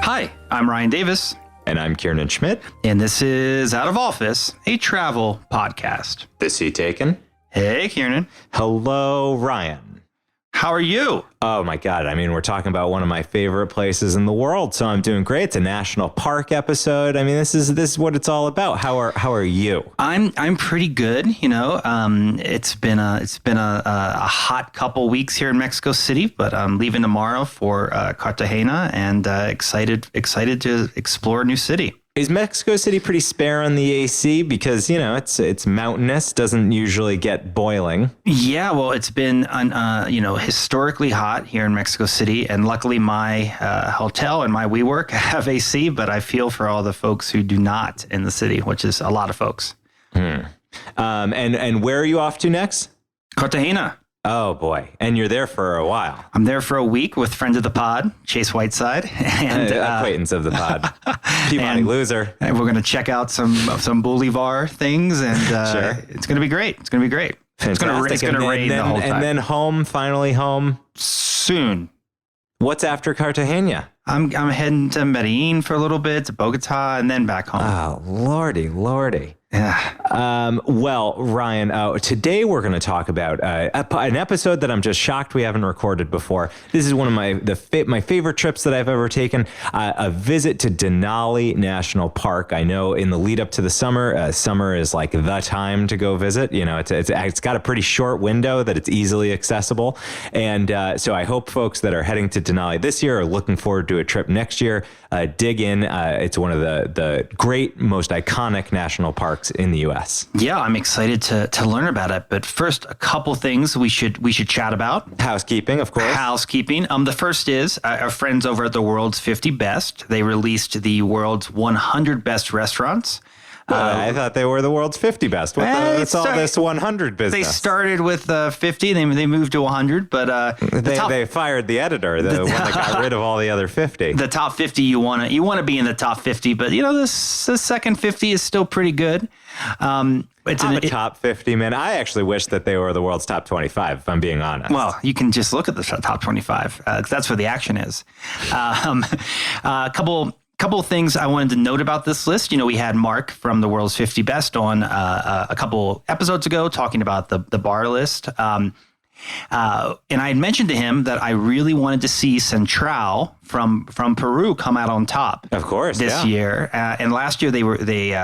Hi, I'm Ryan Davis. And I'm Kiernan Schmidt. And this is Out of Office, a travel podcast. This seat taken. Hey, Kiernan. Hello, Ryan. How are you? Oh, my God. I mean, we're talking about one of my favorite places in the world, so I'm doing great. It's a national park episode. I mean, this is what it's all about. How are you? I'm pretty good. You know, it's been a hot couple weeks here in Mexico City, but I'm leaving tomorrow for Cartagena and excited to explore a new city. Is Mexico City pretty spare on the AC? Because, you know, it's mountainous, doesn't usually get boiling. Yeah, well, it's been, historically hot here in Mexico City. And luckily my hotel and my WeWork have AC, but I feel for all the folks who do not in the city, which is a lot of folks. And where are you off to next? Cartagena. Oh, boy. And you're there for a while. I'm there for a week with friend of the pod, Chase Whiteside. And acquaintance of the pod. Peabody loser. And we're going to check out some Bolivar things, and sure. It's going to be great. It's going to be great. Fantastic. It's going to rain the whole time. And then finally home. Soon. What's after Cartagena? I'm heading to Medellin for a little bit, to Bogota, and then back home. Oh, lordy. Yeah. Well, Ryan, today we're going to talk about an episode that I'm just shocked we haven't recorded before. This is one of my favorite trips that I've ever taken, a visit to Denali National Park. I know in the lead up to the summer, summer is like the time to go visit. You know, it's got a pretty short window that it's easily accessible. And so I hope folks that are heading to Denali this year are looking forward to a trip next year. Dig in. It's one of the great, most iconic national parks in the U.S. Yeah, I'm excited to learn about it. But first, a couple things we should chat about. Housekeeping, of course. Housekeeping. The first is our friends over at the World's 50 Best. They released the world's 100 best restaurants. I thought they were the world's 50 best. What's all this 100 business? They started with 50. They moved to 100, but they fired the editor, the one that got rid of all the other 50. The top 50, you want to be in the top 50, but you know the second 50 is still pretty good. It's a top 50, man. I actually wish that they were the world's top 25, if I'm being honest. Well, you can just look at the top 25, because that's where the action is. A couple of things I wanted to note about this list. You know, we had Mark from the World's 50 Best on a couple episodes ago talking about the bar list. And I had mentioned to him that I really wanted to see Central from Peru come out on top. Of course, this year. And last year they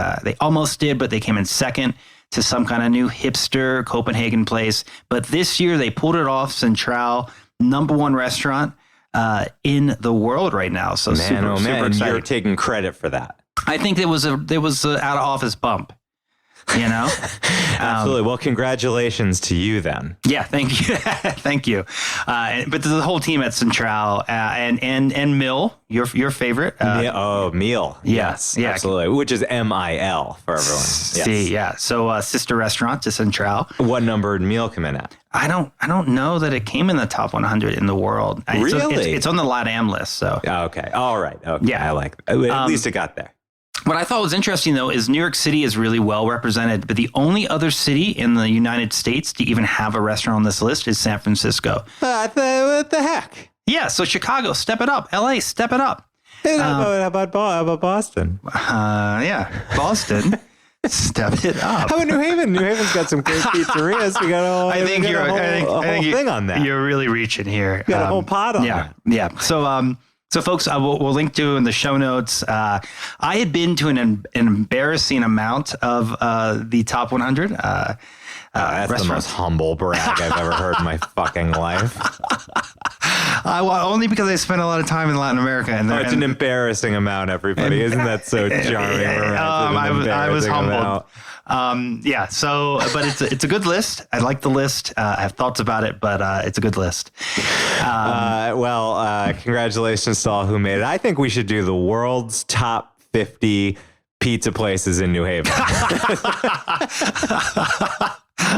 almost did, but they came in second to some kind of new hipster Copenhagen place. But this year they pulled it off. Central, #1 restaurant in the world right now. So super exciting. You're taking credit for that. I think there was a out of office bump. You know, absolutely. Well, congratulations to you then. Yeah, thank you, thank you. But the whole team at Central and Mill, your favorite. Meal. Yes, absolutely. Which is MIL for everyone. Yes. See, yeah. So sister restaurant to Central. What numbered meal come in at? I don't know that it came in the top 100 in the world. Really? It's on the LATAM list. So okay, all right. Okay, yeah, I like it. At least it got there. What I thought was interesting, though, is New York City is really well represented, but the only other city in the United States to even have a restaurant on this list is San Francisco. What the heck? Yeah, so Chicago, step it up. LA, step it up. How about Boston? Yeah, Boston. Step it up. How about New Haven? New Haven's got some great pizzerias. We got a whole thing on that. You're really reaching here. We got a whole pot on that. Yeah. So folks, we'll link to in the show notes. I had been to an embarrassing amount of the top 100. That's the most humble brag I've ever heard in my fucking life. Only because I spent a lot of time in Latin America. It's an embarrassing amount, everybody. Isn't that so charming? I was humbled. Yeah. So, but it's a good list. I like the list. I have thoughts about it, but it's a good list. Congratulations to all who made it. I think we should do the world's top 50 pizza places in New Haven.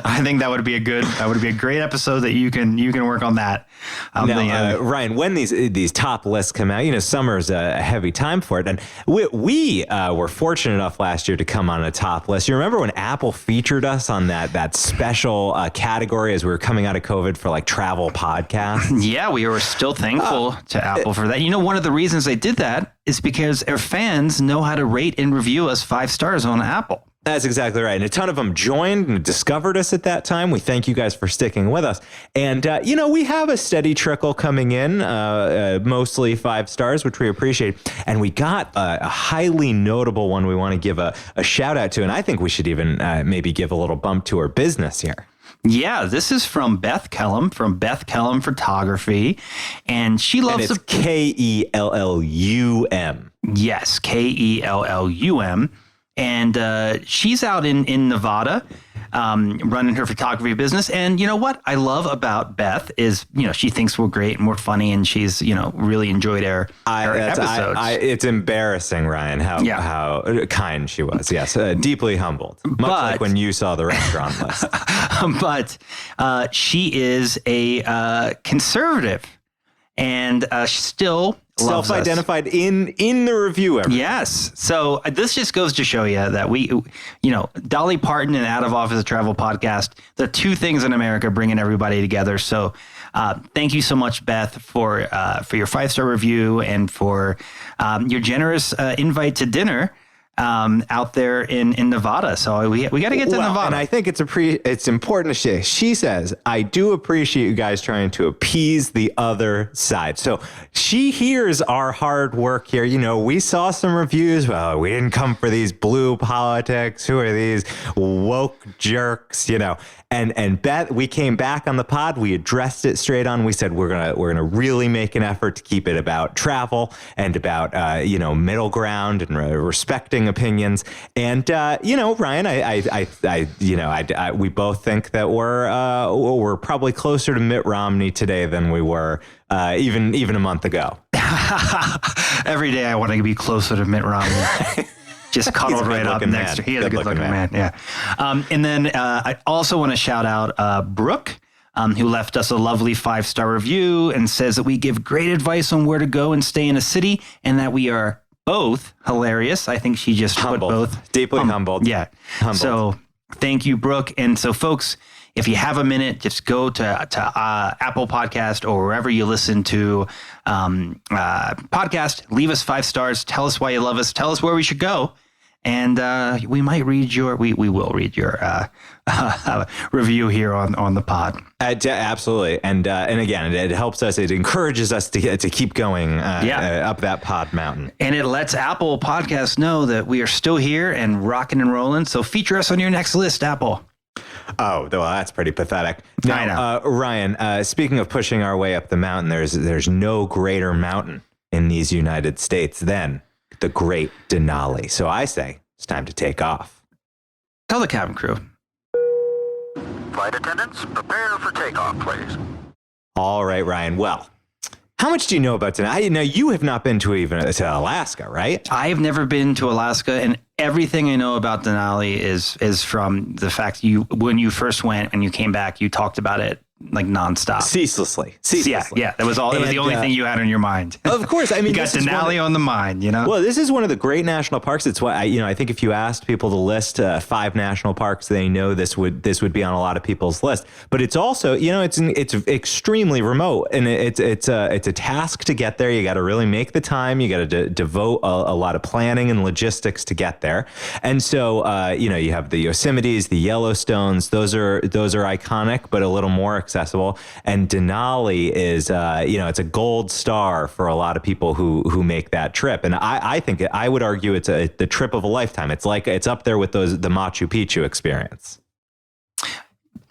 I think that would be a great episode that you can work on that. Ryan, when these top lists come out, summer's a heavy time for it. And we were fortunate enough last year to come on a top list. You remember when Apple featured us on that special category as we were coming out of COVID for like travel podcasts? Yeah, we were still thankful to Apple for that. One of the reasons they did that is because our fans know how to rate and review us 5 stars on Apple. That's exactly right. And a ton of them joined and discovered us at that time. We thank you guys for sticking with us. And, we have a steady trickle coming in, mostly 5 stars, which we appreciate. And we got a highly notable one we want to give a shout out to. And I think we should even maybe give a little bump to her business here. Yeah, this is from Beth Kellum from Beth Kellum Photography. And she loves... And it's Kellum. Yes, Kellum. And she's out in Nevada running her photography business. And you know what I love about Beth is, she thinks we're great and we're funny, and she's, really enjoyed our episodes. It's embarrassing, Ryan, how kind she was. Yes, deeply humbled, much like when you saw the restaurant list. But she is a conservative, and still self-identified in the review. Yes. So this just goes to show you that we, Dolly Parton and Out of Office Travel Podcast, the 2 things in America bringing everybody together. So thank you so much, Beth, for your 5-star review and for your generous invite to dinner out there in Nevada. So we got to get to Nevada. And I think it's important to say, she says, I do appreciate you guys trying to appease the other side. So she hears our hard work here. We saw some reviews. Well, we didn't come for these blue politics. Who are these woke jerks? And Beth, we came back on the pod. We addressed it straight on. We said we're gonna really make an effort to keep it about travel and about middle ground and respecting opinions. And Ryan, we both think that we're probably closer to Mitt Romney today than we were even a month ago. Every day I want to be closer to Mitt Romney. Just cuddled right up next to him. He is a good-looking man. Yeah. And then I also want to shout out Brooke, who left us a lovely 5-star review and says that we give great advice on where to go and stay in a city, and that we are both hilarious. I think she just humbled. Put both. Deeply humbled. Yeah. Humbled. So thank you, Brooke. And so, folks, if you have a minute, just go to Apple Podcast or wherever you listen to podcast. Leave us 5 stars. Tell us why you love us. Tell us where we should go. And we might read we will read your review here on the pod. Absolutely. And again, it helps us. It encourages us to keep going up that pod mountain. And it lets Apple Podcasts know that we are still here and rocking and rolling. So feature us on your next list, Apple. Oh, well, that's pretty pathetic. Now, I know. Ryan, speaking of pushing our way up the mountain, there's no greater mountain in these United States than the great Denali. So I say it's time to take off. Tell the cabin crew. Flight attendants, prepare for takeoff, please. All right, Ryan. Well, how much do you know about Denali? Now, you have not been to Alaska, right? I've never been to Alaska, and everything I know about Denali is from the fact when you first went and you came back, you talked about it like nonstop, ceaselessly. Yeah. That was all. It was the only thing you had on your mind. Of course, I mean, you got Denali on the mind. Well, this is one of the great national parks. It's why I think if you asked people to list 5 national parks, they know this would be on a lot of people's list. But it's also, it's extremely remote, and it's a task to get there. You got to really make the time. You got to devote a lot of planning and logistics to get there. And so, you have the Yosemites, the Yellowstones. Those are iconic, but a little more accessible. And Denali is, it's a gold star for a lot of people who make that trip. And I think I would argue it's the trip of a lifetime. It's up there with the Machu Picchu experience.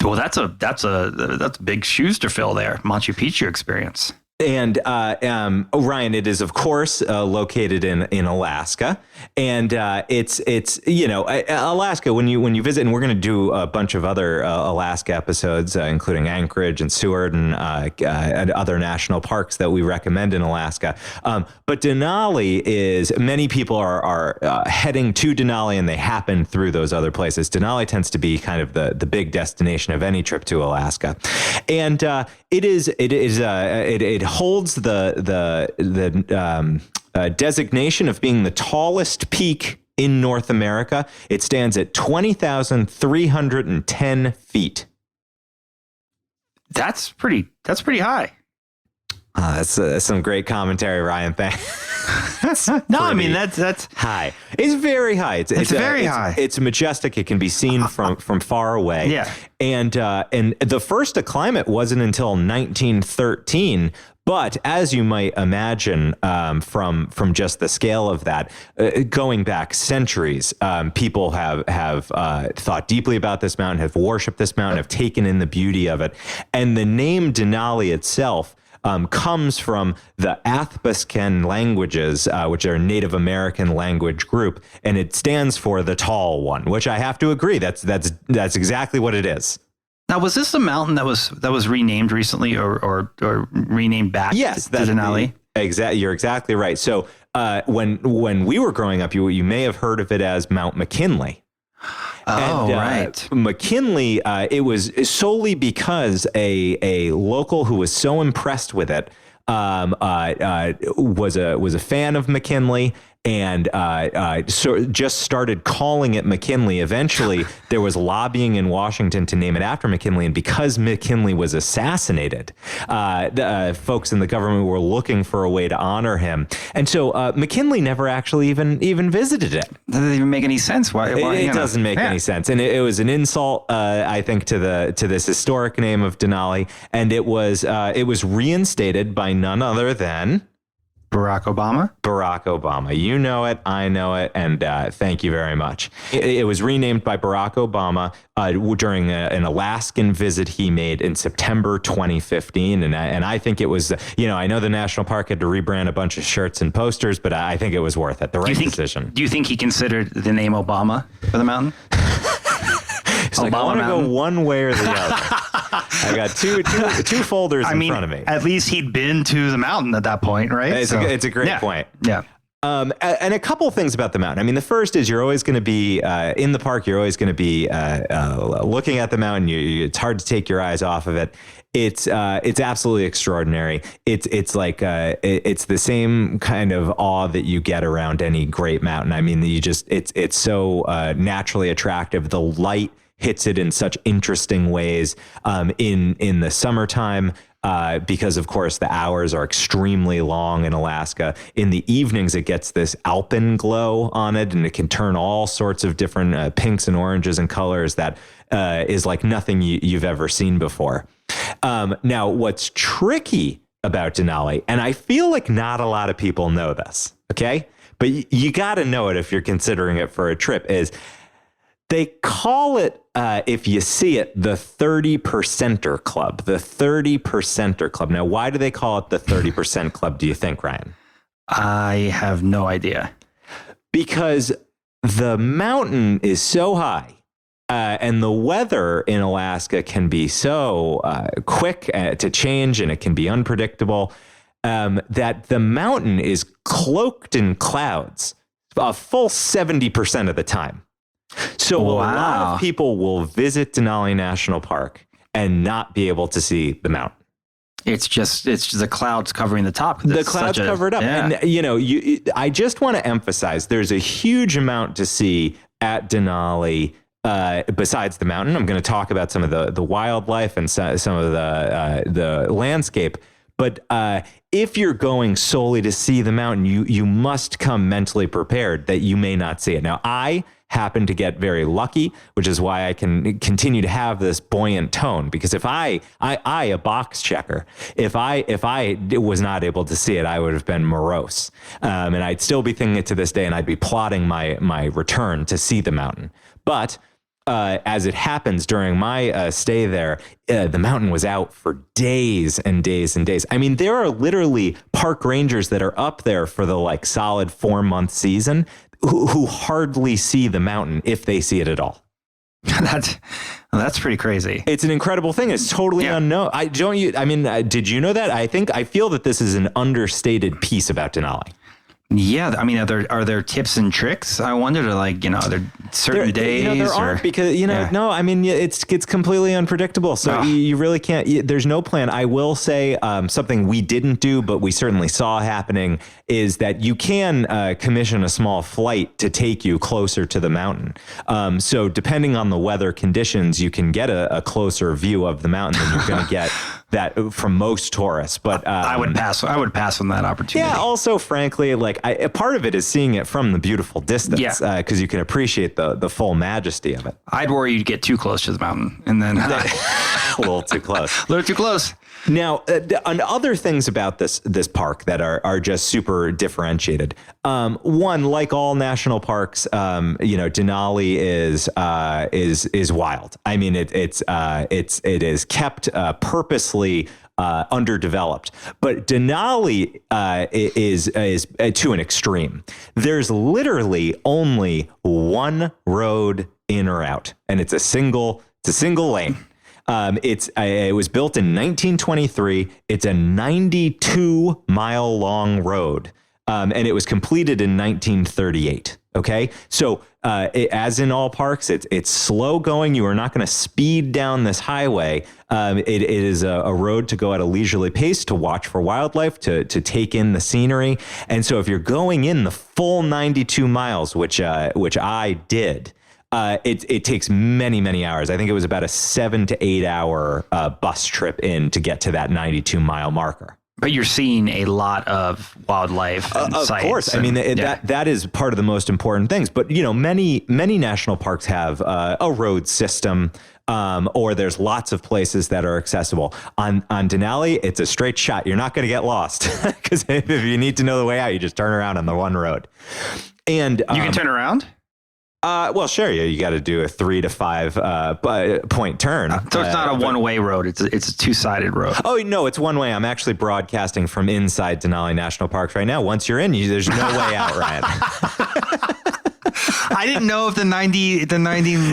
Well, that's big shoes to fill there. Machu Picchu experience. And Ryan, it is of course located in Alaska, and it's Alaska. When you visit, and we're going to do a bunch of other Alaska episodes, including Anchorage and Seward and other national parks that we recommend in Alaska. But Denali is, many people are heading to Denali, and they happen through those other places. Denali tends to be kind of the big destination of any trip to Alaska, and it holds the designation of being the tallest peak in North America. It stands at 20,310 feet. That's pretty high. That's some great commentary, Ryan. Thanks. No, I mean that's high. It's very high. It's very high. It's majestic. It can be seen from far away. Yeah. And the first acclimate wasn't until 1913. But as you might imagine, from just the scale of that, going back centuries, people have thought deeply about this mountain, have worshipped this mountain, have taken in the beauty of it, and the name Denali itself comes from the Athabascan languages, which are a Native American language group, and it stands for the tall one, which I have to agree, that's exactly what it is. Now, was this a mountain that was renamed recently or renamed back to Denali? Exactly, you're exactly right. So when we were growing up, you may have heard of it as Mount McKinley. Oh, right. McKinley, it was solely because a local who was so impressed with it was a fan of McKinley, and so just started calling it McKinley. Eventually, there was lobbying in Washington to name it after McKinley, and because McKinley was assassinated, the folks in the government were looking for a way to honor him, and so McKinley never actually even visited it. That doesn't even make any sense. Why it doesn't make any sense, and it was an insult, I think, to this historic name of Denali, and it was reinstated by none other than Barack Obama? Barack Obama. You know it, I know it, and thank you very much. It was renamed by Barack Obama during an Alaskan visit he made in September 2015, and I think it was, I know the national park had to rebrand a bunch of shirts and posters, but I think it was worth it. The right decision. Do you think he considered the name Obama for the mountain? It's like, I want to go one way or the other. I got two folders in front of me. At least he'd been to the mountain at that point, right? It's a great point. Yeah. And a couple of things about the mountain. I mean, the first is you're always going to be in the park. You're always going to be looking at the mountain. It's hard to take your eyes off of it. It's absolutely extraordinary. It's like it's the same kind of awe that you get around any great mountain. I mean, it's so naturally attractive. The light hits it in such interesting ways in the summertime, because of course the hours are extremely long in Alaska. In the evenings, it gets this alpine glow on it, and it can turn all sorts of different pinks and oranges and colors that is like nothing you've ever seen before. Now, what's tricky about Denali, and I feel like not a lot of people know this, okay? But you got to know it if you're considering it for a trip, is they call it, if you see it, the 30%er Club. The 30%er Club. Now, why do they call it the 30% Club, do you think, Ryan? I have no idea. Because the mountain is so high, and the weather in Alaska can be so quick to change, and it can be unpredictable, that the mountain is cloaked in clouds a full 70% of the time. So a lot of people will visit Denali National Park and not be able to see the mountain. It's just the clouds covering the top. The clouds cover it up. Yeah. And, I just want to emphasize there's a huge amount to see at Denali besides the mountain. I'm going to talk about some of the wildlife and some of the landscape. But if you're going solely to see the mountain, you must come mentally prepared that you may not see it. Now, I happen to get very lucky, which is why I can continue to have this buoyant tone. Because if I a box checker, if I was not able to see it, I would have been morose, and I'd still be thinking it to this day, and I'd be plotting my return to see the mountain. But as it happens during my stay there, the mountain was out for days and days and days. I mean, there are literally park rangers that are up there for the like solid 4-month season who hardly see the mountain, if they see it at all. That's pretty crazy. It's an incredible thing. It's totally unknown. Did you know that? I feel that this is an understated piece about Denali. Yeah, I mean, are there tips and tricks? I wonder, are there certain days? There aren't, because no. I mean, it's completely unpredictable. So you really can't. There's no plan. I will say something we didn't do, but we certainly saw happening, is that you can commission a small flight to take you closer to the mountain. So depending on the weather conditions, you can get a closer view of the mountain than you're going to get that from most tourists. But I would pass on that opportunity. Yeah. Also, frankly, part of it is seeing it from the beautiful distance, because you can appreciate the full majesty of it. I'd worry you'd get too close to the mountain and then a little too close. A little too close. Now, on other things about this park that are just super differentiated. One, like all national parks, Denali is wild. I mean, it is kept purposely underdeveloped, but Denali is to an extreme. There's literally only one road in or out, and it's a single lane. It was built in 1923. It's a 92-mile long road, and it was completed in 1938. Okay, so as in all parks, it's slow going. You are not going to speed down this highway. It is a road to go at a leisurely pace, to watch for wildlife, to take in the scenery. And so if you're going in the full 92 miles, which I did, it takes many, many hours. I think it was about a 7 to 8 hour bus trip in to get to that 92-mile marker. But you're seeing a lot of wildlife and of sights. Course. I mean, that is part of the most important things. But, many national parks have a road system, or there's lots of places that are accessible. On Denali, it's a straight shot. You're not going to get lost, because if you need to know the way out, you just turn around on the one road. And you can turn around? Well, sure. You got to do a 3 to 5 point turn. So it's not a one-way road. It's a two-sided road. Oh, no, it's one way. I'm actually broadcasting from inside Denali National Park right now. Once you're in, there's no way out, Ryan. I didn't know if the 90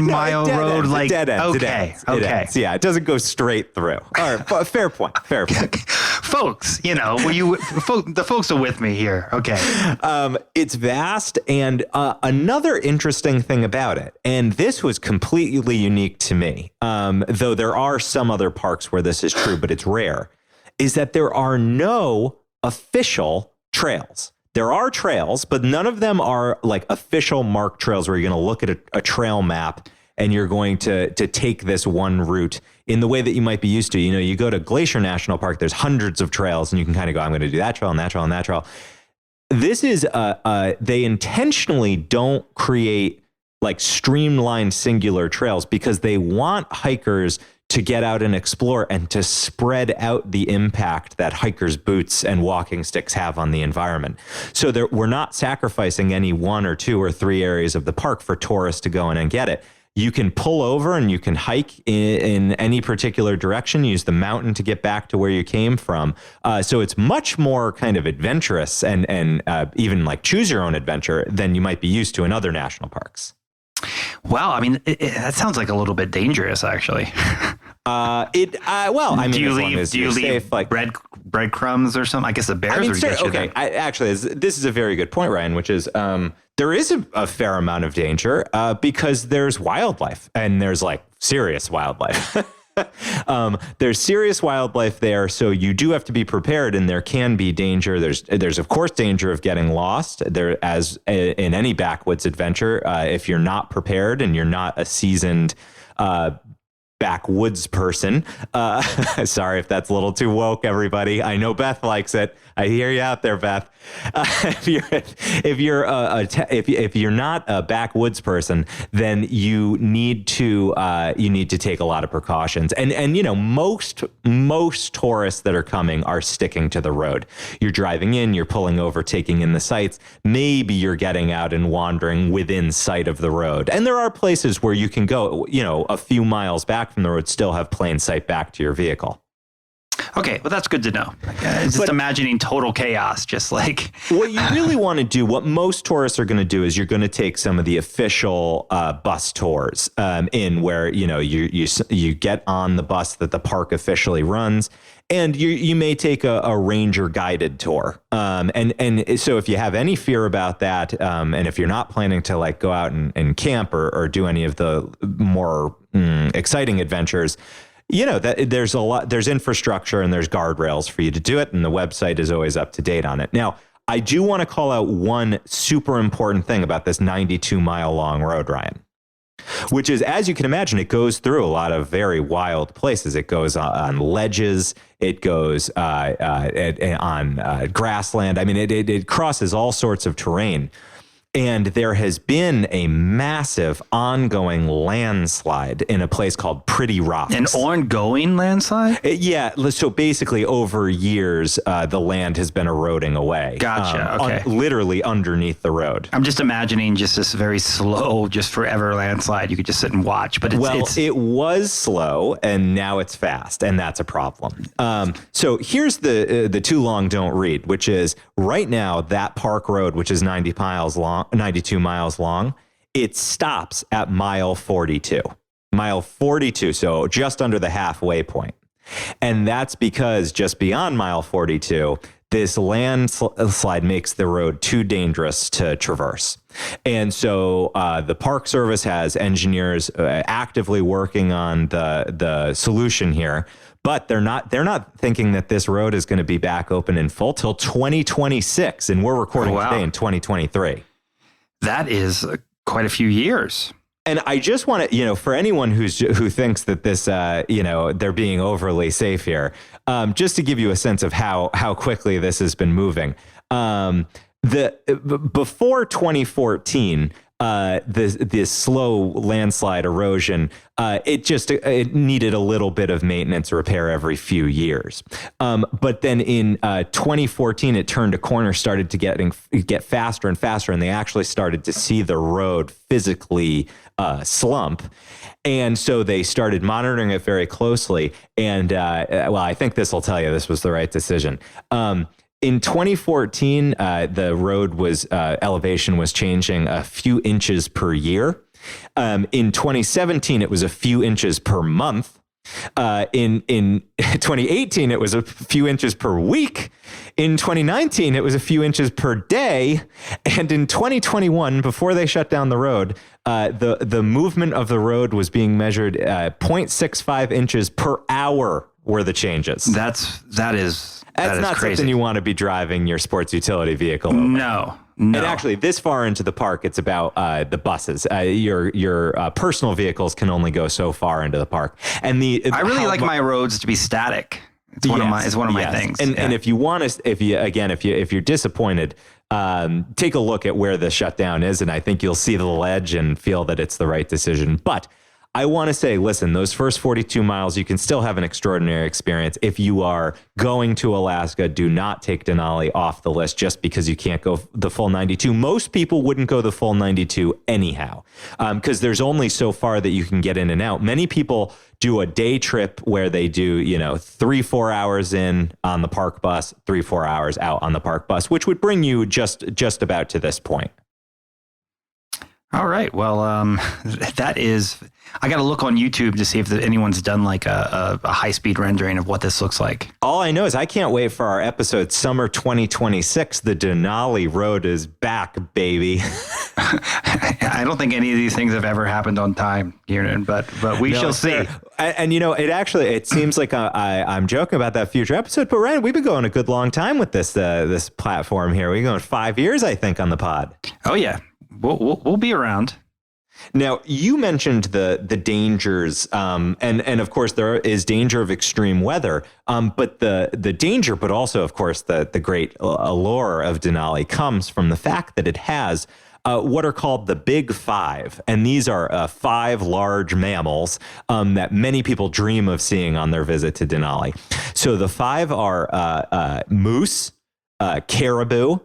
mile road dead end. Okay. Yeah, it doesn't go straight through. All right, fair point. Folks, the folks are with me here. Okay. It's vast, and another interesting thing about it, and this was completely unique to me, though there are some other parks where this is true, but it's rare, is that there are no official trails. There are trails, but none of them are like official marked trails where you're going to look at a trail map and you're going to take this one route in the way that you might be used to. You go to Glacier National Park, there's hundreds of trails, and you can kind of go, I'm going to do that trail and that trail and that trail. This is, they intentionally don't create like streamlined singular trails because they want hikers to get out and explore and to spread out the impact that hikers' boots and walking sticks have on the environment. So we're not sacrificing any 1 or 2 or 3 areas of the park for tourists to go in and get it. You can pull over and you can hike in any particular direction, use the mountain to get back to where you came from. So it's much more kind of adventurous and even like choose your own adventure than you might be used to in other national parks. Wow, I mean, that sounds like a little bit dangerous, actually. Do you leave safe, like breadcrumbs or something? I guess the bears would get you. Okay, this is a very good point, Ryan, which is there is a fair amount of danger because there's wildlife, and there's like serious wildlife. There's serious wildlife there, so you do have to be prepared, and there can be danger. There's of course danger of getting lost. There, as in any backwoods adventure, if you're not prepared and you're not a seasoned backwoods person. Sorry if that's a little too woke, everybody. I know Beth likes it. I hear you out there, Beth. If you're not a backwoods person, then you need to take a lot of precautions. And you know, most tourists that are coming are sticking to the road. You're driving in, you're pulling over, taking in the sights. Maybe you're getting out and wandering within sight of the road. And there are places where you can go, you know, a few miles back from the road, still have plain sight back to your vehicle. Okay, well, that's good to know. Just imagining total chaos, just like... What you really want to do, what most tourists are going to do, is you're going to take some of the official bus tours in where, you know, you get on the bus that the park officially runs, and you may take a ranger guided tour. And so if you have any fear about that, and if you're not planning to like go out and camp or do any of the more exciting adventures, you know, that there's infrastructure and there's guardrails for you to do it. And the website is always up to date on it. Now, I do want to call out one super important thing about this 92-mile long road, Ryan, which is, as you can imagine, it goes through a lot of very wild places. It goes on ledges. It goes on grassland. I mean, it crosses all sorts of terrain. And there has been a massive ongoing landslide in a place called Pretty Rocks. An ongoing landslide? Yeah. So basically over years, the land has been eroding away. Gotcha. Okay. Literally underneath the road. I'm just imagining just this very slow, just forever landslide. You could just sit and watch. But it was slow and now it's fast. And that's a problem. So here's the too long don't read, which is right now that park road, which is 92 miles long, it stops at mile 42. Mile 42, so just under the halfway point. And that's because just beyond mile 42, this landslide makes the road too dangerous to traverse. And so the Park Service has engineers actively working on the solution here. But they're not thinking that this road is going to be back open in full till 2026. And we're recording today in 2023. That is quite a few years. And I just want to, you know, for anyone who thinks that this, you know, they're being overly safe here, just to give you a sense of how quickly this has been moving. Before 2014, this slow landslide erosion, it needed a little bit of maintenance repair every few years. But then in 2014, it turned a corner, started to get faster and faster, and they actually started to see the road physically slump. And so they started monitoring it very closely. And well, I think this will tell you this was the right decision. In 2014, the road elevation was changing a few inches per year. In 2017, it was a few inches per month. In 2018, it was a few inches per week. In 2019, it was a few inches per day. And in 2021, before they shut down the road, the movement of the road was being measured 0.65 inches per hour were the changes. That's not crazy. Something you want to be driving your sports utility vehicle over. No. And actually, this far into the park, it's about the buses. Your personal vehicles can only go so far into the park. And I really like my roads to be static. It's one of my things. And if you want to, if you're disappointed, take a look at where the shutdown is, and I think you'll see the ledge and feel that it's the right decision. But I want to say, listen, those first 42 miles, you can still have an extraordinary experience. If you are going to Alaska, do not take Denali off the list just because you can't go the full 92. Most people wouldn't go the full 92 anyhow, because there's only so far that you can get in and out. Many people do a day trip where they do, 3-4 hours in on the park bus, 3-4 hours out on the park bus, which would bring you just about to this point. All right. Well, that is, I got to look on YouTube to see if anyone's done like a high-speed rendering of what this looks like. All I know is I can't wait for our episode, Summer 2026. The Denali Road is back, baby. I don't think any of these things have ever happened on time, Kiernan, but we shall see. And it seems like I'm joking about that future episode, but Ryan, we've been going a good long time with this platform here. We're going 5 years, I think, on the pod. Oh, yeah. We'll be around. Now, you mentioned the dangers, and of course there is danger of extreme weather, but the danger, but also of course the great allure of Denali comes from the fact that it has what are called the Big Five, and these are 5 large mammals that many people dream of seeing on their visit to Denali. So the 5 are moose, caribou,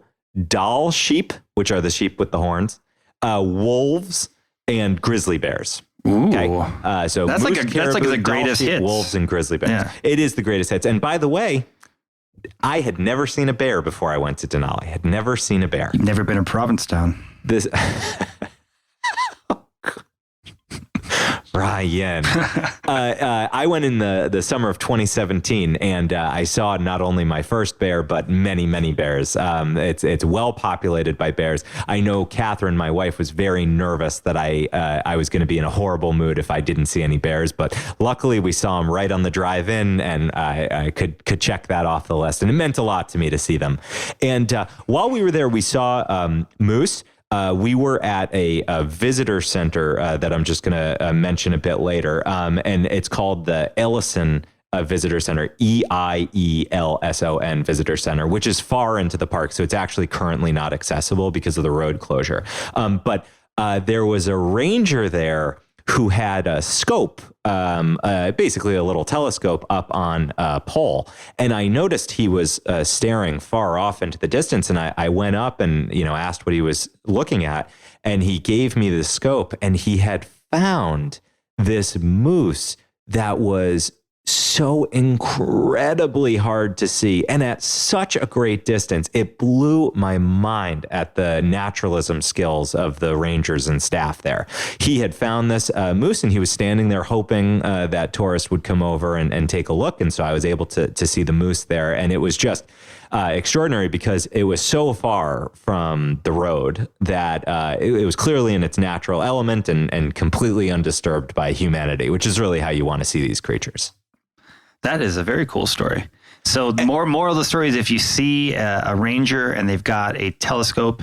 Dall sheep, which are the sheep with the horns, wolves, and grizzly bears. Ooh. Okay. So that's moose, like caribou, the greatest sheep, hits. wolves, and grizzly bears. Yeah. It is the greatest hits. And by the way, I had never seen a bear before I went to Denali. I had never seen a bear. You've never been to Provincetown. This Ryan. I went in the summer of 2017, and I saw not only my first bear, but many, many bears. It's well populated by bears. I know Catherine, my wife, was very nervous that I was going to be in a horrible mood if I didn't see any bears, but luckily we saw them right on the drive-in, and I could check that off the list, and it meant a lot to me to see them. And while we were there, we saw moose. We were at a visitor center that I'm just going to mention a bit later, and it's called the Ellison Visitor Center, EIELSON Visitor Center, which is far into the park, so it's actually currently not accessible because of the road closure. But there was a ranger there who had a scope, basically a little telescope up on a pole. And I noticed he was staring far off into the distance. And I went up and, asked what he was looking at. And he gave me the scope, and he had found this moose that was so incredibly hard to see and at such a great distance. It blew my mind at the naturalism skills of the rangers and staff there. He had found this moose, and he was standing there hoping that tourists would come over and take a look. And so I was able to see the moose there. And it was just extraordinary because it was so far from the road that it was clearly in its natural element and completely undisturbed by humanity, which is really how you want to see these creatures. That is a very cool story. So the moral of the story is if you see a ranger and they've got a telescope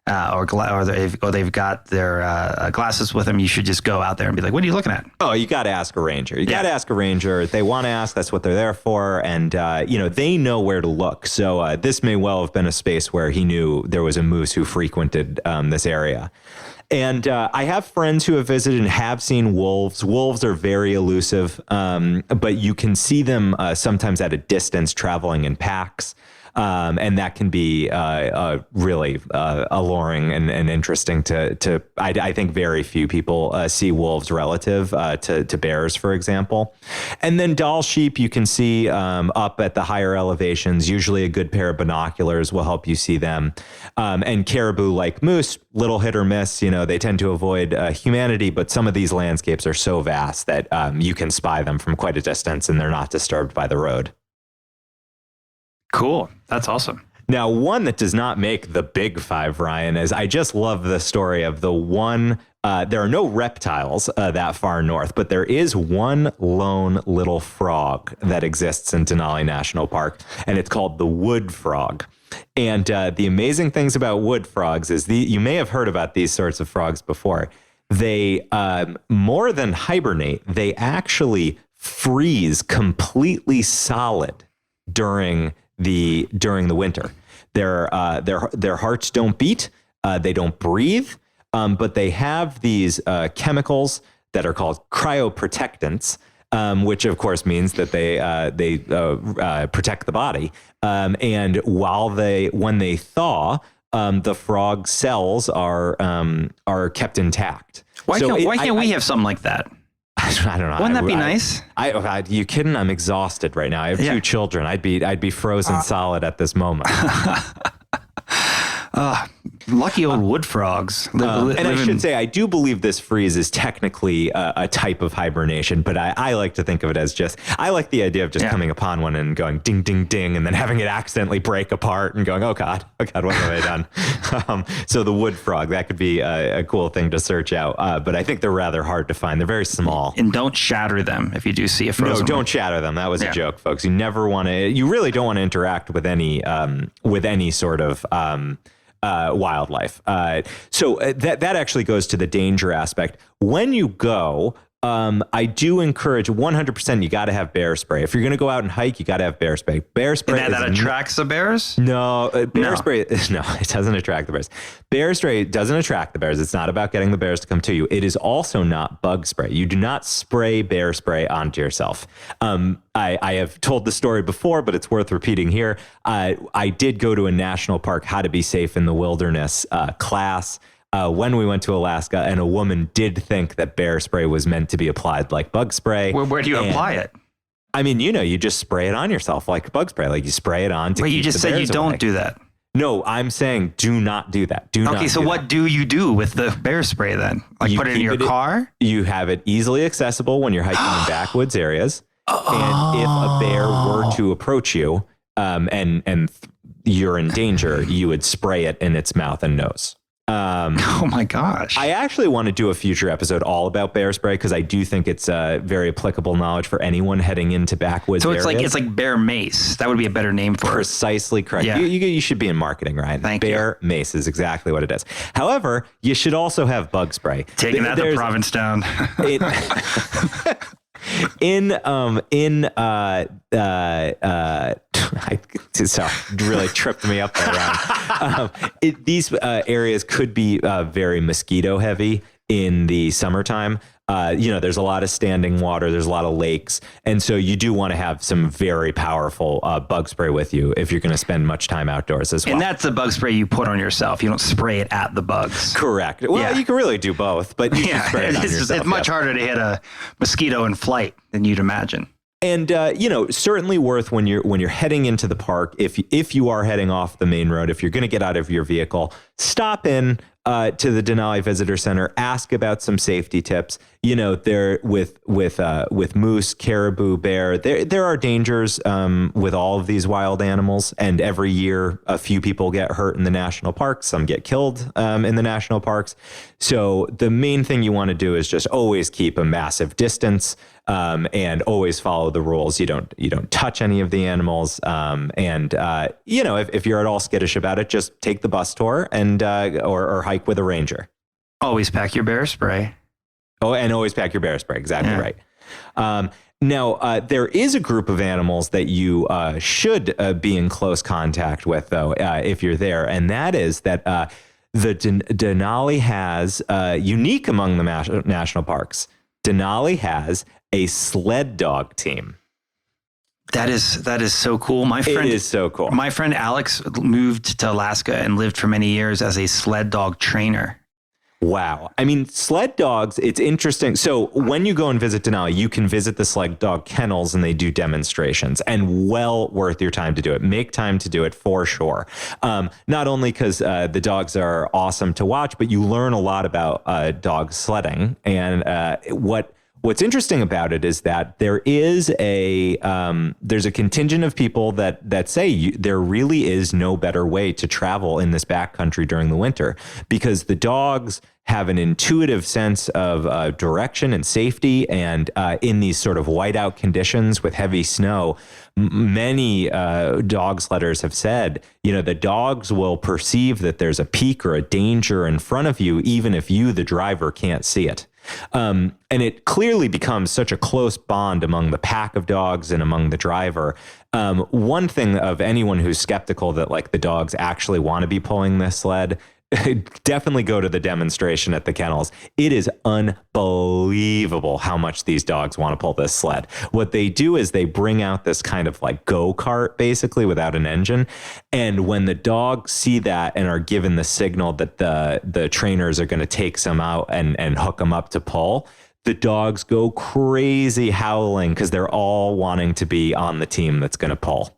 or they've got their glasses with them, you should just go out there and be like, what are you looking at? Oh, you got to ask a ranger. You got to ask a ranger. If they want to ask, that's what they're there for. And, they know where to look. So this may well have been a space where he knew there was a moose who frequented this area. And I have friends who have visited and have seen wolves. Wolves are very elusive, but you can see them sometimes at a distance traveling in packs. And that can be really alluring and interesting to I think very few people see wolves relative to bears, for example. And then Dall sheep you can see up at the higher elevations. Usually a good pair of binoculars will help you see them. And caribou, like moose, little hit or miss. They tend to avoid humanity, but some of these landscapes are so vast that you can spy them from quite a distance, and they're not disturbed by the road. Cool. That's awesome. Now, one that does not make the Big Five, Ryan, is I just love the story of the one. There are no reptiles that far north, but there is one lone little frog that exists in Denali National Park, and it's called the wood frog. And the amazing things about wood frogs is you may have heard about these sorts of frogs before. They more than hibernate, they actually freeze completely solid during the winter. Their hearts don't beat, they don't breathe, but they have these chemicals that are called cryoprotectants, which of course means that they protect the body. And when they thaw, the frog cells are kept intact. Why can't we have something like that? I don't know. Wouldn't that be nice? You kidding? I'm exhausted right now. I have 2 children. I'd be frozen solid at this moment. Lucky old wood frogs. And I should say, I do believe this freeze is technically a type of hibernation, but I like to think of it as I like the idea of just coming upon one and going ding, ding, ding, and then having it accidentally break apart and going, oh God, what have I done? So the wood frog, that could be a cool thing to search out. But I think they're rather hard to find. They're very small. And don't shatter them if you do see a frozen one. No, don't shatter them. That was a joke, folks. You really don't want to interact with any sort of wildlife. So that actually goes to the danger aspect. When you go, I do encourage 100%. You got to have bear spray. If you're going to go out and hike, you got to have bear spray. Bear spray And that attracts the bears? No, bear spray. No, it doesn't attract the bears. Bear spray doesn't attract the bears. It's not about getting the bears to come to you. It is also not bug spray. You do not spray bear spray onto yourself. I have told the story before, but it's worth repeating here. I did go to a national park, how to be safe in the wilderness class. When we went to Alaska, and a woman did think that bear spray was meant to be applied like bug spray. Where do you apply it? I mean, you just spray it on yourself like bug spray. Like you spray it on to Wait, keep you just the said you bears don't away. do that. No, I'm saying do not do that. Okay, so what do you do with the bear spray then? Like You put it in keep your it- car? You have it easily accessible when you're hiking in backwoods areas. And if a bear were to approach you and you're in danger, you would spray it in its mouth and nose. Oh my gosh. I actually want to do a future episode all about bear spray because I do think it's very applicable knowledge for anyone heading into backwoods So areas. it's like bear mace. That would be a better name for it. Precisely correct. Yeah. You should be in marketing, Ryan. Thank you. Bear mace is exactly what it is. However, you should also have bug spray. Taking that to There's- Provincetown. So really tripped me up there, Ryan. These areas could be very mosquito heavy in the summertime. There's a lot of standing water. There's a lot of lakes. And so you do want to have some very powerful bug spray with you if you're going to spend much time outdoors as well. And that's the bug spray you put on yourself. You don't spray it at the bugs. Correct. Well, Yeah. You can really do both, but you can spray it on it's yourself. much harder to hit a mosquito in flight than you'd imagine. And certainly worth when you're heading into the park. If you are heading off the main road, if you're going to get out of your vehicle, stop in to the Denali Visitor Center. Ask about some safety tips. There with moose, caribou, bear. There are dangers with all of these wild animals, and every year a few people get hurt in the national parks. Some get killed in the national parks. So the main thing you want to do is just always keep a massive distance. And always follow the rules. You don't touch any of the animals. If you're at all skittish about it, just take the bus tour and or hike with a ranger. Always pack your bear spray. Oh, and always pack your bear spray. Exactly Yeah. right. Now, there is a group of animals that you should be in close contact with, though, if you're there, and that is that the Denali has unique among the national parks. Denali has a sled dog team. That is so cool. My friend It is so cool. My friend Alex moved to Alaska and lived for many years as a sled dog trainer. Wow. I mean, sled dogs, it's interesting. So when you go and visit Denali, you can visit the sled dog kennels and they do demonstrations, and well worth your time to do it. Make time to do it for sure. Not only because the dogs are awesome to watch, but you learn a lot about dog sledding. And what's interesting about it is that there is there's a contingent of people that say there really is no better way to travel in this backcountry during the winter, because the dogs have an intuitive sense of direction and safety. And in these sort of whiteout conditions with heavy snow, many dog sledders have said, the dogs will perceive that there's a peak or a danger in front of you, even if you, the driver, can't see it. And it clearly becomes such a close bond among the pack of dogs and among the driver. One thing of anyone who's skeptical that like the dogs actually want to be pulling this sled, definitely go to the demonstration at the kennels. It is unbelievable how much these dogs want to pull this sled. What they do is they bring out this kind of like go-kart basically without an engine. And when the dogs see that and are given the signal that the trainers are going to take some out and hook them up to pull, the dogs go crazy howling because they're all wanting to be on the team that's going to pull.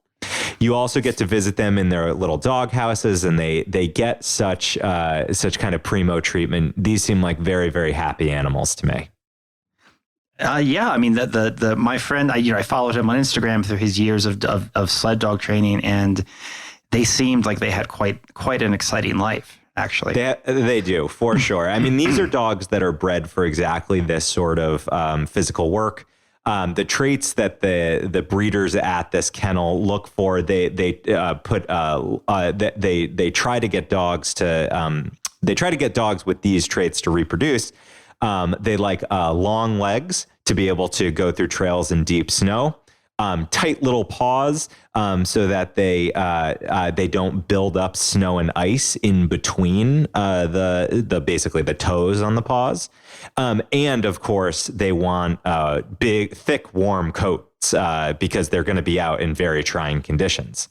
You also get to visit them in their little dog houses, and they get such kind of primo treatment. These seem like very, very happy animals to me. Yeah, I mean, my friend, I followed him on Instagram through his years of sled dog training, and they seemed like they had quite an exciting life, actually. They do, for sure. I mean, these are dogs that are bred for exactly this sort of physical work. the traits that the breeders at this kennel look for, they try to get dogs to with these traits to reproduce. They like long legs to be able to go through trails in deep snow. Tight little paws so that they don't build up snow and ice in between basically the toes on the paws. And of course, they want big, thick, warm coats because they're going to be out in very trying conditions.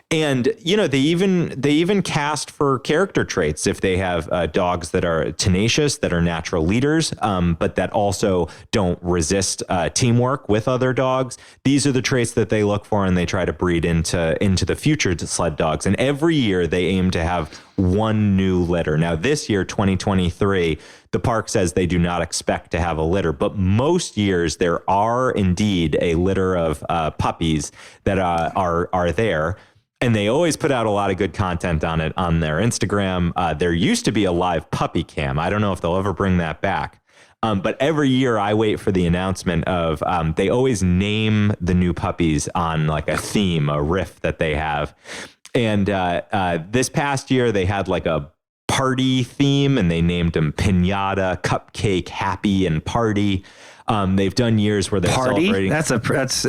And, they even cast for character traits if they have dogs that are tenacious, that are natural leaders, but that also don't resist teamwork with other dogs. These are the traits that they look for, and they try to breed into the future sled dogs. And every year they aim to have one new litter. Now, this year, 2023, the park says they do not expect to have a litter, but most years there are indeed a litter of puppies that are there. And they always put out a lot of good content on it on their Instagram. There used to be a live puppy cam. I don't know if they'll ever bring that back. But every year I wait for the announcement of, they always name the new puppies on like a theme, a riff that they have. And this past year they had like a party theme, and they named them Pinata, Cupcake, Happy, and Party. They've done years where they're celebrating.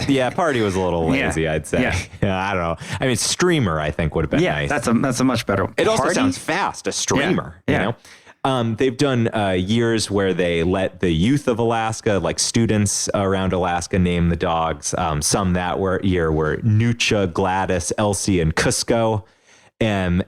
Yeah, Party was a little lazy, I'd say. Yeah. I don't know. I mean, Streamer, I think, would have been nice. That's a much better. It also sounds fast, a streamer. You know. They've done years where they let the youth of Alaska, like students around Alaska, name the dogs. Some that year were Nucha, Gladys, Elsie, and Cusco. And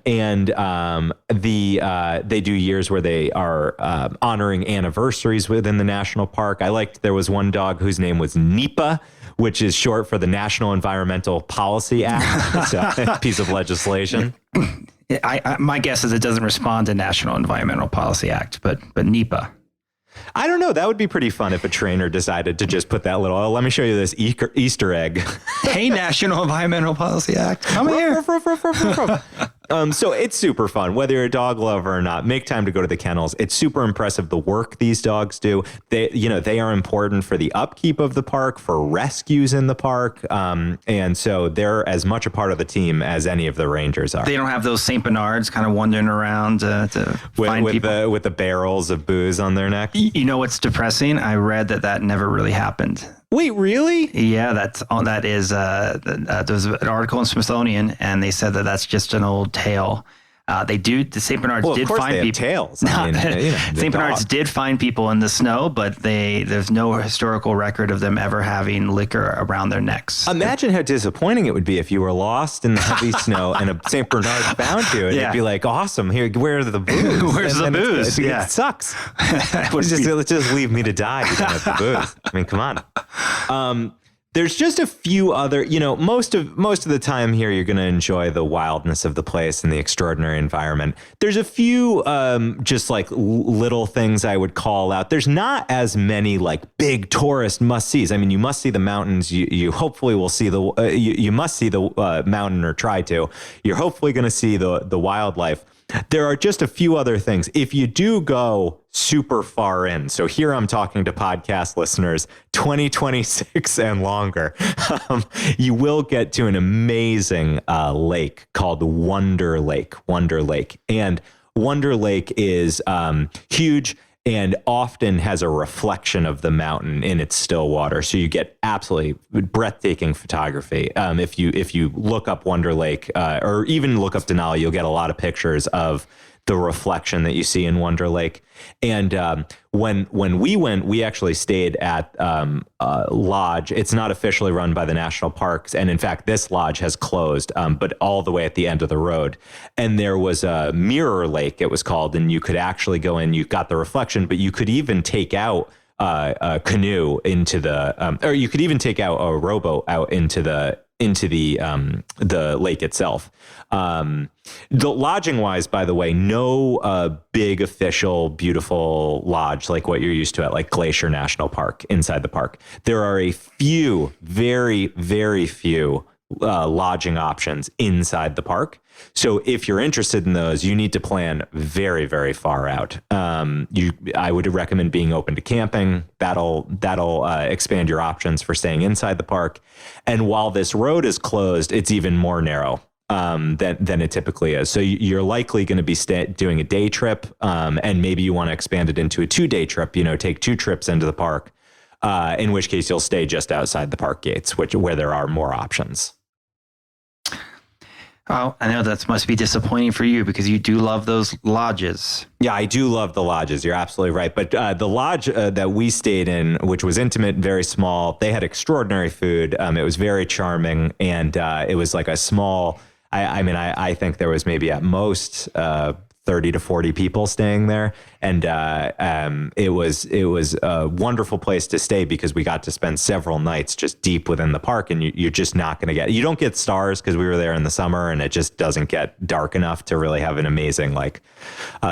they do years where they are honoring anniversaries within the national park. I liked, there was one dog whose name was NEPA, which is short for the National Environmental Policy Act. It's a piece of legislation. My guess is it doesn't respond to National Environmental Policy Act, but NEPA. I don't know. That would be pretty fun if a trainer decided to just put that little, let me show you this Easter egg. Hey, National Environmental Policy Act, come here. So it's super fun, whether you're a dog lover or not. Make time to go to the kennels. It's super impressive the work these dogs do. They are important for the upkeep of the park, for rescues in the park, and so they're as much a part of the team as any of the rangers are. They don't have those Saint Bernards kind of wandering around to find people with the barrels of booze on their neck. You know what's depressing? I read that never really happened. Wait, really? Yeah, that is. There was an article in Smithsonian, and they said that's just an old tale. The St. Bernards did find people. Tails. St. Bernards did find people in the snow, but there's no historical record of them ever having liquor around their necks. Imagine how disappointing it would be if you were lost in the heavy snow and a St. Bernard found you, and it'd be like, awesome. Here, where are the booze? Where's the booze? It sucks. Just leave me to die. You don't have the booze. I mean, come on. There's just a few other, most of the time here, you're going to enjoy the wildness of the place and the extraordinary environment. There's a few just like little things I would call out. There's not as many like big tourist must-sees. I mean, you must see the mountains. You hopefully will see you must see the mountain, or try to. You're hopefully going to see the wildlife. There are just a few other things. If you do go super far in, so here I'm talking to podcast listeners, 2026 and longer, you will get to an amazing lake called Wonder Lake. And Wonder Lake is huge and often has a reflection of the mountain in its still water. So you get absolutely breathtaking photography. If you look up Wonder Lake, or even look up Denali, you'll get a lot of pictures of the reflection that you see in Wonder Lake. And when we went, we actually stayed at a lodge. It's not officially run by the national parks, and in fact, this lodge has closed, but all the way at the end of the road. And there was a mirror lake, it was called, and you could actually go in. You got the reflection, but you could even take out a canoe into the, or you could even take out a rowboat out into the lake itself. The lodging wise, by the way, no big official beautiful lodge like what you're used to at like Glacier National Park inside the park. There are a few, very, very few lodging options inside the park. So if you're interested in those, you need to plan very, very far out. I would recommend being open to camping. That'll expand your options for staying inside the park. And while this road is closed, it's even more narrow than it typically is. So you're likely going to be doing a day trip, and maybe you want to expand it into a 2-day trip. Take 2 trips into the park. In which case you'll stay just outside the park gates, where there are more options. Oh, I know that must be disappointing for you because you do love those lodges. Yeah, I do love the lodges. You're absolutely right. But the lodge that we stayed in, which was intimate, very small, they had extraordinary food. It was very charming. And it was like a small, I think there was maybe at most 30 to 40 people staying there. And it was a wonderful place to stay because we got to spend several nights just deep within the park, and you're just not going to you don't get stars because we were there in the summer and it just doesn't get dark enough to really have an amazing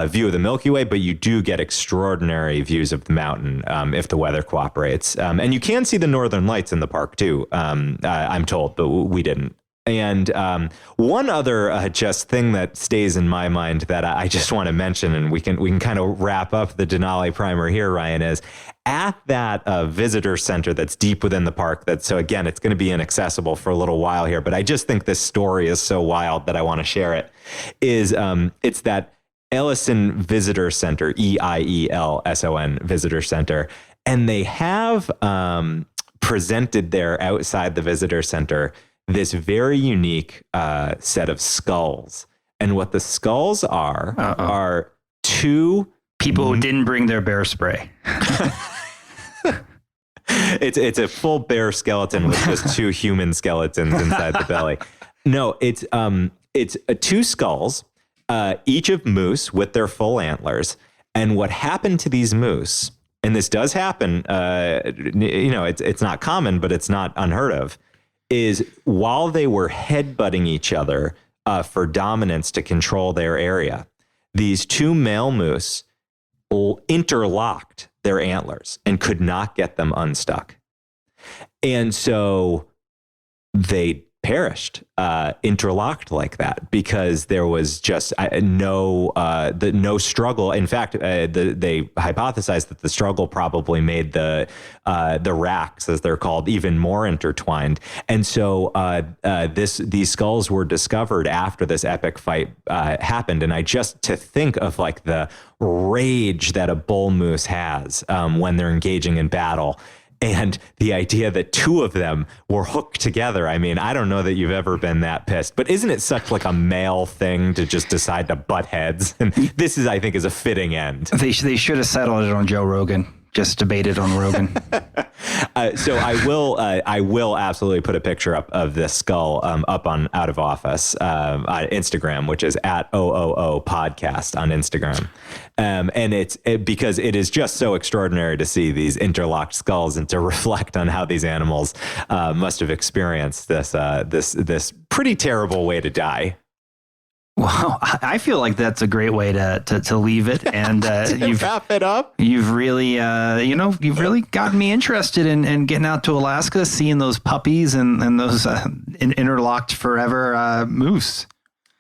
view of the Milky Way, but you do get extraordinary views of the mountain if the weather cooperates. And you can see the northern lights in the park too, I'm told, but we didn't. And one other just thing that stays in my mind that I just want to mention, and we can kind of wrap up the Denali primer here, Ryan, is at that visitor center that's deep within the park. So again, it's going to be inaccessible for a little while here, but I just think this story is so wild that I want to share it. It's that Ellison Visitor Center, EIELSON Visitor Center, and they have presented there outside the visitor center this very unique set of skulls. And what the skulls are 2 people who didn't bring their bear spray. It's a full bear skeleton with just 2 human skeletons inside the belly. No, it's 2 skulls, each of moose with their full antlers. And what happened to these moose, and this does happen, it's not common, but it's not unheard of, is while they were headbutting each other for dominance to control their area, these 2 male moose interlocked their antlers and could not get them unstuck. And so they perished, interlocked like that, because there was just no struggle. In fact, they hypothesized that the struggle probably made the racks, as they're called, even more intertwined. And so these skulls were discovered after this epic fight happened. And to think of the rage that a bull moose has when they're engaging in battle, and the idea that 2 of them were hooked together. I mean, I don't know that you've ever been that pissed, but isn't it such a male thing to just decide to butt heads? And this I think, is a fitting end. They should have settled it on Joe Rogan. Just debated on Rogan. So I will absolutely put a picture up of this skull up on Out of Office on Instagram, which is at OOO podcast on Instagram. And it's because it is just so extraordinary to see these interlocked skulls and to reflect on how these animals must have experienced this pretty terrible way to die. Well, I feel like that's a great way to leave it, and you've wrap it up. You've really, you've really gotten me interested in getting out to Alaska, seeing those puppies and those interlocked forever moose.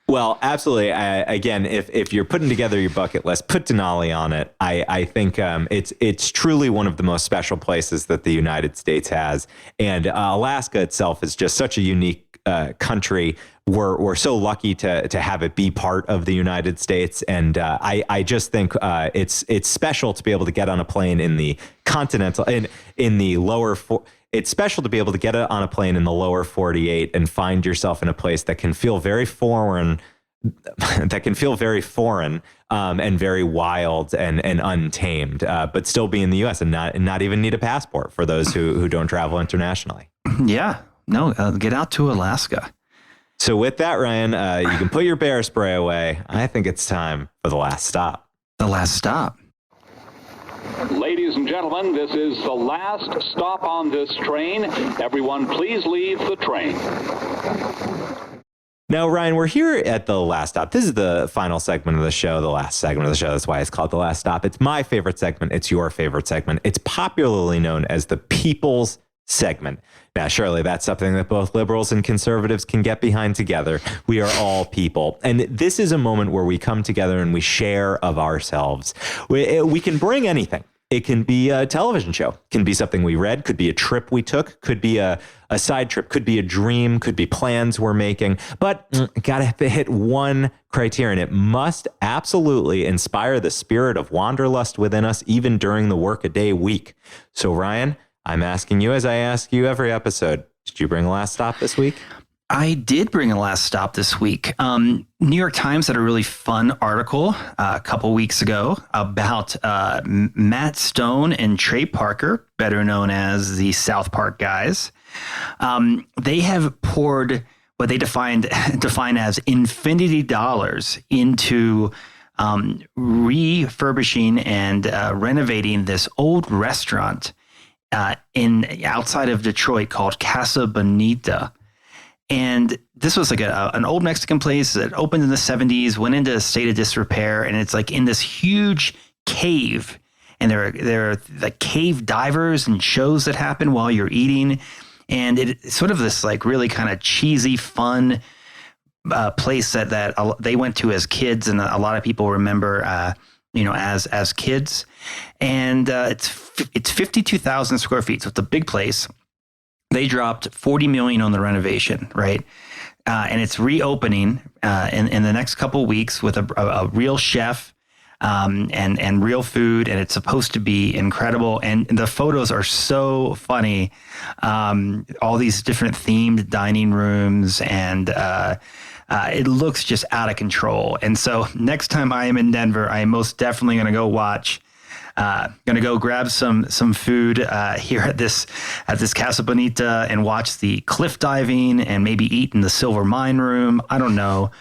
Well, absolutely. Again, if you're putting together your bucket list, put Denali on it. I think it's truly one of the most special places that the United States has, and Alaska itself is just such a unique country. We're so lucky to have it be part of the United States, and I just think it's special to be able to get on a plane in the continental in the lower. It's special to be able to get on a plane in the lower 48 and find yourself in a place that can feel very foreign, and very wild and untamed, but still be in the U.S. and not even need a passport for those who don't travel internationally. Yeah, no, get out to Alaska. So with that, Ryan, you can put your bear spray away. I think it's time for the last stop. The last stop. Ladies and gentlemen, this is the last stop on this train. Everyone, please leave the train. Now, Ryan, we're here at the last stop. This is the final segment of the show, the last segment of the show. That's why it's called the last stop. It's my favorite segment. It's your favorite segment. It's popularly known as the People's segment. Now, surely that's something that both liberals and conservatives can get behind together. We are all people. And this is a moment where we come together and we share of ourselves. We can bring anything. It can be a television show, can be something we read, could be a trip we took, could be a side trip, could be a dream, could be plans we're making. But got to hit one criterion. It must absolutely inspire the spirit of wanderlust within us, even during the workaday week. So, Ryan, I'm asking you, as I ask you every episode, did you bring a last stop this week? I did bring a last stop this week. New York Times had a really fun article a couple weeks ago about Matt Stone and Trey Parker, better known as the South Park guys. They have poured what they define as infinity dollars into refurbishing and renovating this old restaurant outside of Detroit called Casa Bonita. And this was like an old Mexican place that opened in the 70s, went into a state of disrepair, and it's like in this huge cave. And there are like cave divers and shows that happen while you're eating. And it's sort of this like really kind of cheesy, fun place that they went to as kids, and a lot of people remember, as kids. And it's 52,000 square feet, so it's a big place. They dropped $40 million on the renovation, right? And it's reopening in the next couple of weeks with a real chef and real food, and it's supposed to be incredible. And the photos are so funny. All these different themed dining rooms, and it looks just out of control. And so next time I am in Denver, I am most definitely going to go watch. Going to go grab some food here at this Casa Bonita and watch the cliff diving and maybe eat in the Silver Mine Room. I don't know,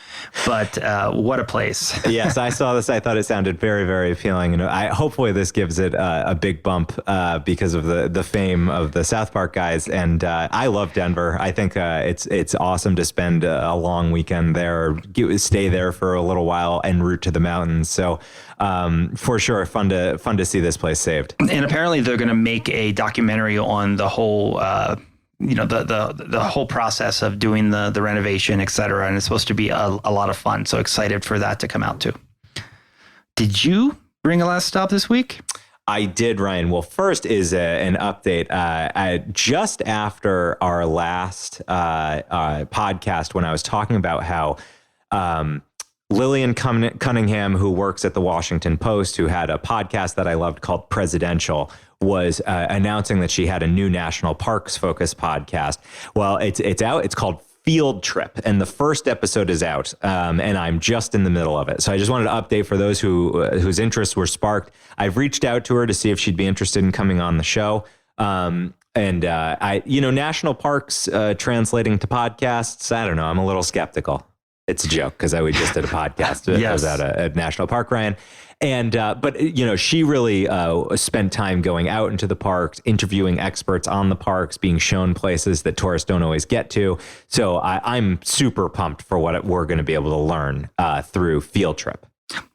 but what a place. Yes, I saw this. I thought it sounded very, very appealing. And hopefully this gives it a big bump because of the fame of the South Park guys. And I love Denver. I think it's awesome to spend a long weekend there, or stay there for a little while en route to the mountains. So for sure, fun to see this place saved. And apparently they're going to make a documentary on the whole, the whole process of doing the renovation, et cetera. And it's supposed to be a lot of fun. So excited for that to come out too. Did you bring a last stop this week? I did, Ryan. Well, first is an update. Just after our last podcast, when I was talking about how Lillian Cunningham, who works at the Washington Post, who had a podcast that I loved called Presidential, was announcing that she had a new national parks focused podcast. Well, it's out. It's called Field Trip, and the first episode is out, and I'm just in the middle of it. So I just wanted to update for those whose interests were sparked. I've reached out to her to see if she'd be interested in coming on the show. National parks translating to podcasts, I don't know. I'm a little skeptical. It's a joke because we just did a podcast Yes. about a national park, Ryan. And but she really spent time going out into the parks, interviewing experts on the parks, being shown places that tourists don't always get to. So I'm super pumped for what we're going to be able to learn through Field Trip.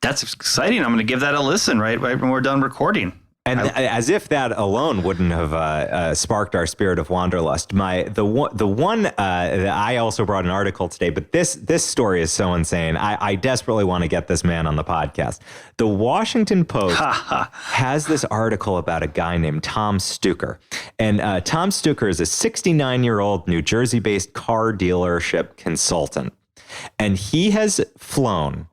That's exciting. I'm going to give that a listen right when we're done recording. And as if that alone wouldn't have sparked our spirit of wanderlust. The one that I also brought an article today, but this story is so insane. I desperately want to get this man on the podcast. The Washington Post has this article about a guy named Tom Stuker. And Tom Stuker is a 69-year-old New Jersey-based car dealership consultant. And he has flown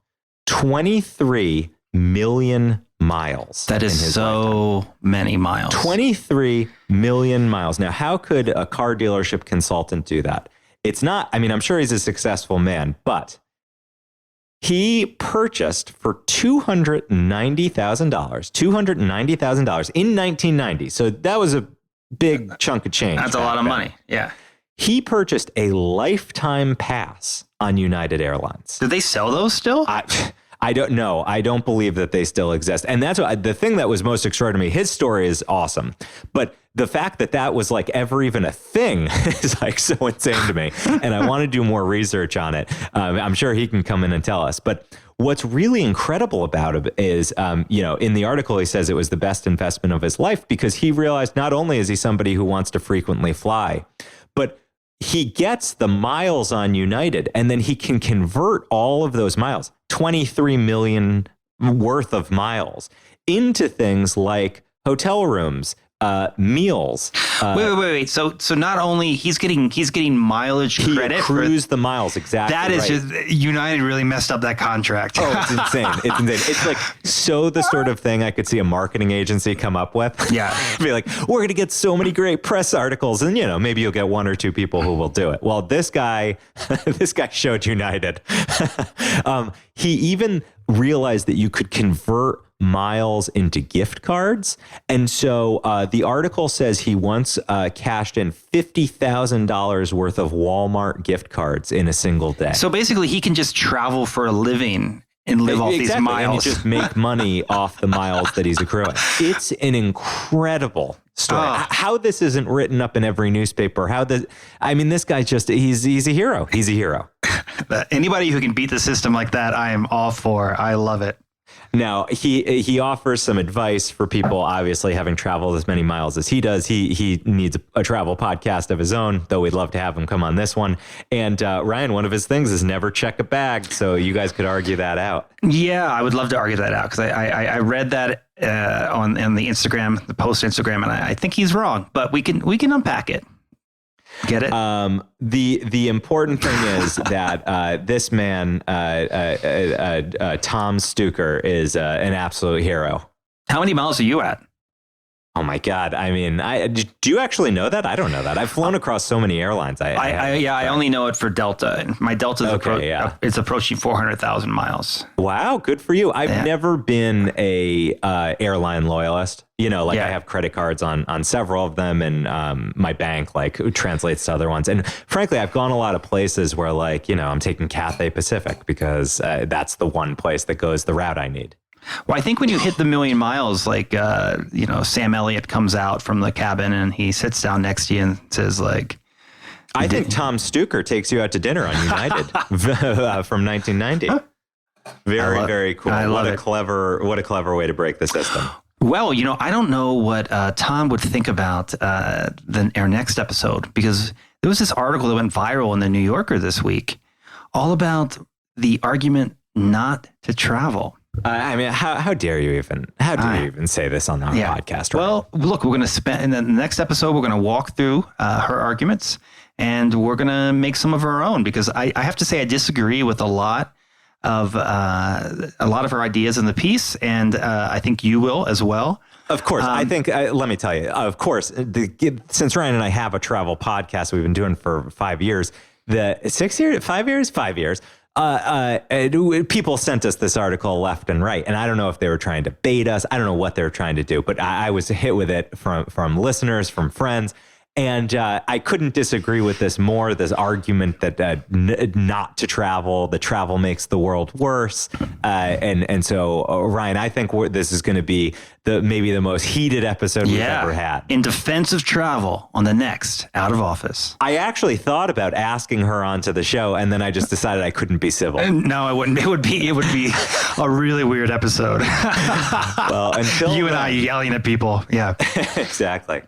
23 million miles. That is so many miles. 23 million miles. Now, how could a car dealership consultant do that? It's not, I'm sure he's a successful man, but he purchased for $290,000 in 1990. So that was a big chunk of change. That's a lot of money. Yeah. He purchased a lifetime pass on United Airlines. Do they sell those still? I don't know. I don't believe that they still exist. And that's the thing that was most extraordinary. His story is awesome. But the fact that was like ever even a thing is like so insane to me. And I want to do more research on it. I'm sure he can come in and tell us. But what's really incredible about it is, in the article, he says it was the best investment of his life because he realized not only is he somebody who wants to frequently fly, but he gets the miles on United, and then he can convert all of those miles, 23 million worth of miles, into things like hotel rooms, meals. Wait. So not only he's getting mileage credit. He accrues the miles, exactly. That is just, United really messed up that contract. Oh, it's insane. It's insane. It's like the sort of thing I could see a marketing agency come up with. Yeah. Be like, we're going to get so many great press articles, and maybe you'll get one or two people who will do it. Well, this guy showed United. He even realized that you could convert miles into gift cards. And so the article says he once cashed in $50,000 worth of Walmart gift cards in a single day. So basically he can just travel for a living and live off these miles. And just make money off the miles that he's accruing. It's an incredible story. How this isn't written up in every newspaper, this guy's just, he's a hero. He's a hero. Anybody who can beat the system like that, I am all for. I love it. Now, he offers some advice for people, obviously, having traveled as many miles as he does. He needs a travel podcast of his own, though we'd love to have him come on this one. And Ryan, one of his things is never check a bag. So you guys could argue that out. Yeah, I would love to argue that out because I read that on the Instagram, the post Instagram, and I think he's wrong, but we can unpack it. Get it? The important thing is that this man, Tom Stuker, is an absolute hero. How many miles are you at? Oh my God! I mean, do you actually know that? I don't know that. I've flown across so many airlines. I only know it for Delta. My Delta is it's approaching 400,000 miles. Wow, good for you. I've never been a airline loyalist. I have credit cards on several of them, and my bank translates to other ones. And frankly, I've gone a lot of places where I'm taking Cathay Pacific because that's the one place that goes the route I need. Well, I think when you hit the million miles, Sam Elliott comes out from the cabin and he sits down next to you and says, I think Tom Stuker takes you out to dinner on United from 1990. Very cool. What a clever way to break the system. Well, I don't know what Tom would think about our next episode, because there was this article that went viral in the New Yorker this week all about the argument not to travel. How dare you even say this on the podcast? Right? Well, look, we're going to spend in the next episode, we're going to walk through her arguments, and we're going to make some of our own, because I have to say I disagree with a lot of her ideas in the piece, and I think you will as well. Of course. I think, let me tell you, of course, since Ryan and I have a travel podcast we've been doing for 5 years, 5 years, people sent us this article left and right, and I don't know if they were trying to bait us. I don't know what they were trying to do, but I was hit with it from listeners, from friends. And I couldn't disagree with this more, this argument that not to travel, the travel makes the world worse. And so, Ryan, I think this is going to be maybe the most heated episode we've ever had. In defense of travel on the next Out of Office. I actually thought about asking her onto the show, and then I just decided I couldn't be civil. No, I wouldn't. It would be a really weird episode. Well, until you and I yelling at people. Yeah, exactly.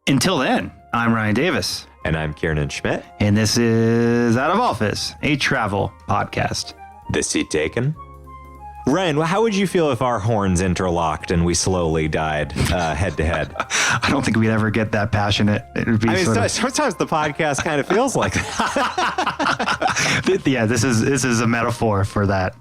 Until then, I'm Ryan Davis. And I'm Kiernan Schmidt. And this is Out of Office, a travel podcast. The seat taken. Ryan, how would you feel if our horns interlocked and we slowly died head to head? I don't think we'd ever get that passionate. It would be sometimes the podcast kind of feels like that. Yeah, this is a metaphor for that.